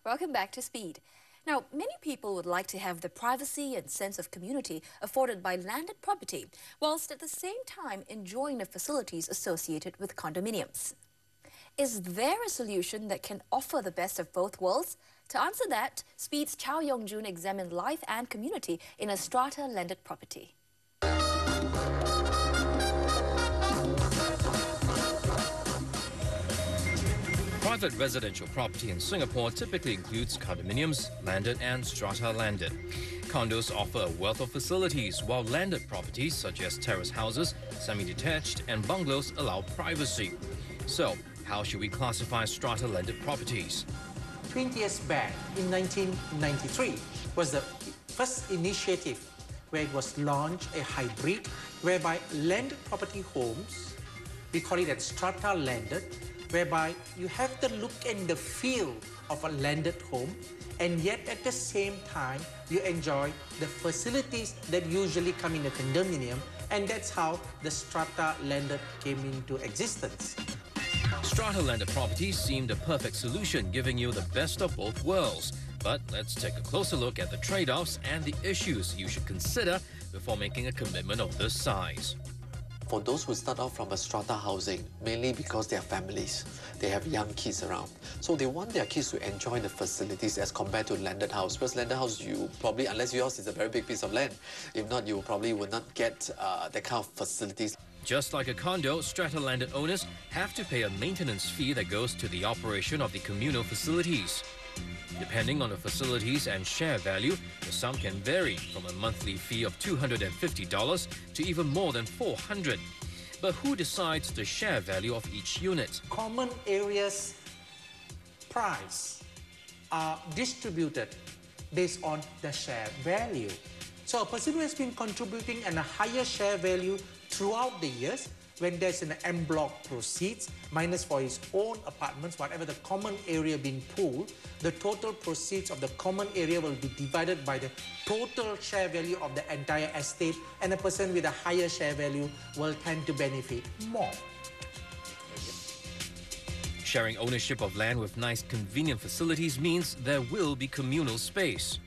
Welcome back to Speed. Now, many people would like to have the privacy and sense of community afforded by landed property, whilst at the same time enjoying the facilities associated with condominiums. Is there a solution that can offer the best of both worlds? To answer that, Speed's Chow Yong-jun examined life and community in a strata landed property. Private residential property in Singapore typically includes condominiums, landed and strata landed. Condos offer a wealth of facilities, while landed properties such as terrace houses, semi-detached and bungalows allow privacy. So, how should we classify strata landed properties? 20 years back, in 1993, was the first initiative where it was launched a hybrid whereby landed property homes, we call it as strata landed, whereby you have the look and the feel of a landed home, and yet at the same time you enjoy the facilities that usually come in a condominium, and that's how the strata landed came into existence. Strata landed properties seemed a perfect solution, giving you the best of both worlds. But let's take a closer look at the trade-offs and the issues you should consider before making a commitment of this size. For those who start off from a strata housing, mainly because they are families, they have young kids around. So they want their kids to enjoy the facilities as compared to landed house. Because landed house, you probably, unless yours is a very big piece of land, if not, you probably will not get that kind of facilities. Just like a condo, strata landed owners have to pay a maintenance fee that goes to the operation of the communal facilities. Depending on the facilities and share value, the sum can vary from a monthly fee of $250 to even more than $400. But who decides the share value of each unit? Common areas price are distributed based on the share value. So a person who has been contributing at a higher share value throughout the years, when there's an en bloc proceeds, minus for his own apartments, whatever the common area being pooled, the total proceeds of the common area will be divided by the total share value of the entire estate, and a person with a higher share value will tend to benefit more. Sharing ownership of land with nice, convenient facilities means there will be communal space.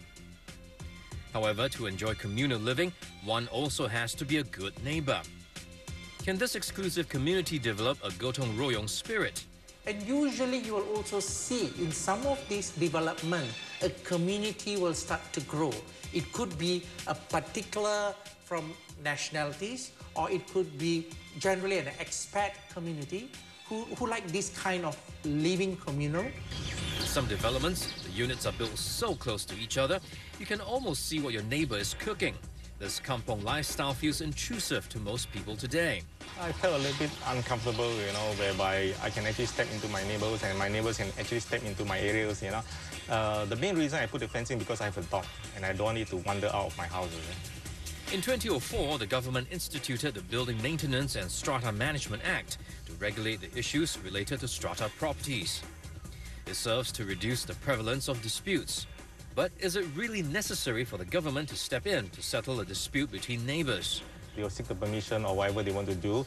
However, to enjoy communal living, one also has to be a good neighbor. Can this exclusive community develop a gotong royong spirit? And usually you will also see in some of these development, a community will start to grow. It could be a particular from nationalities, or it could be generally an expat community who like this kind of living communal. In some developments, the units are built so close to each other, you can almost see what your neighbor is cooking. This kampong lifestyle feels intrusive to most people today. I felt a little bit uncomfortable, whereby I can actually step into my neighbors and my neighbors can actually step into my areas, The main reason I put the fencing because I have a dog and I don't want it to wander out of my house. In 2004, the government instituted the Building Maintenance and Strata Management Act to regulate the issues related to strata properties. It serves to reduce the prevalence of disputes. But is it really necessary for the government to step in to settle a dispute between neighbors? They will seek the permission or whatever they want to do,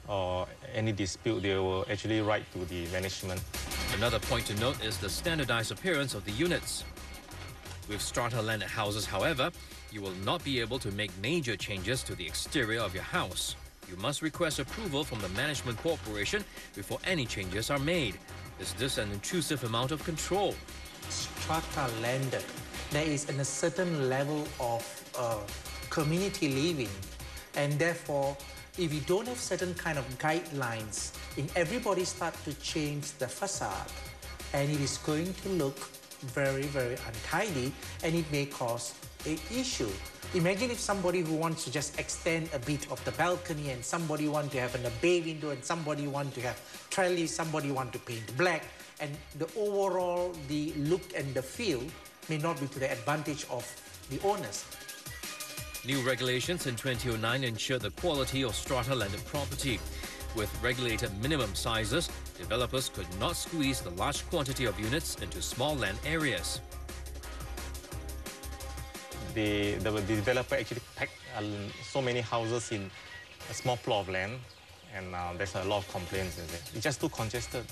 or any dispute they will actually write to the management. Another point to note is the standardized appearance of the units. With strata landed houses, however, you will not be able to make major changes to the exterior of your house. You must request approval from the management corporation before any changes are made. Is this an intrusive amount of control? Strata landed, there is a certain level of community living, and therefore if you don't have certain kind of guidelines, in everybody start to change the facade, and it is going to look very, very untidy, and it may cause an issue. Imagine if somebody who wants to just extend a bit of the balcony, and somebody want to have a bay window, and somebody want to have trellis, somebody want to paint black, and the overall, the look and the feel may not be to the advantage of the owners. New regulations in 2009 ensured the quality of strata landed property. With regulated minimum sizes, developers could not squeeze the large quantity of units into small land areas. The developer actually packed so many houses in a small plot of land, and there's a lot of complaints. It's just too congested.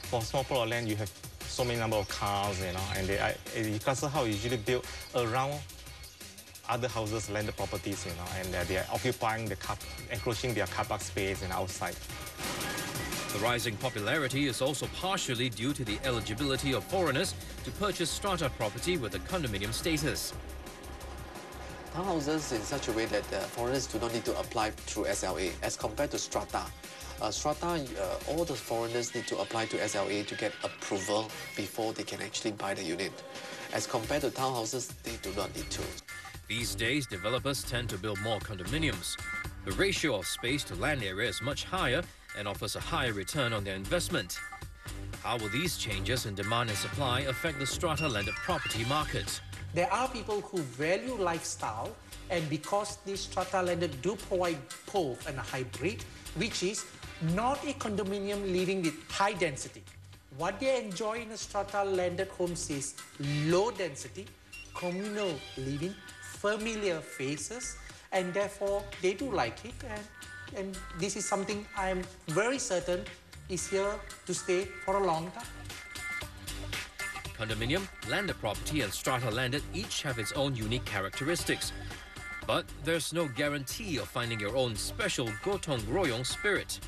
For a small plot of land, you have so many number of cars, you know, and cluster house usually built around other houses, landed properties, you know, and they are occupying encroaching their car park space and outside. The rising popularity is also partially due to the eligibility of foreigners to purchase strata property with a condominium status. Townhouses in such a way that foreigners do not need to apply through SLA as compared to strata. Strata, all the foreigners need to apply to SLA to get approval before they can actually buy the unit. As compared to townhouses, they do not need to. These days, developers tend to build more condominiums. The ratio of space to land area is much higher and offers a higher return on their investment. How will these changes in demand and supply affect the strata landed property market? There are people who value lifestyle, and because these strata landed do provide both and a hybrid, which is not a condominium living with high density. What they enjoy in a strata landed homes is low density, communal living, familiar faces, and therefore they do like it, and this is something I'm very certain is here to stay for a long time. Condominium, landed property and strata landed each have its own unique characteristics. But there's no guarantee of finding your own special gotong royong spirit.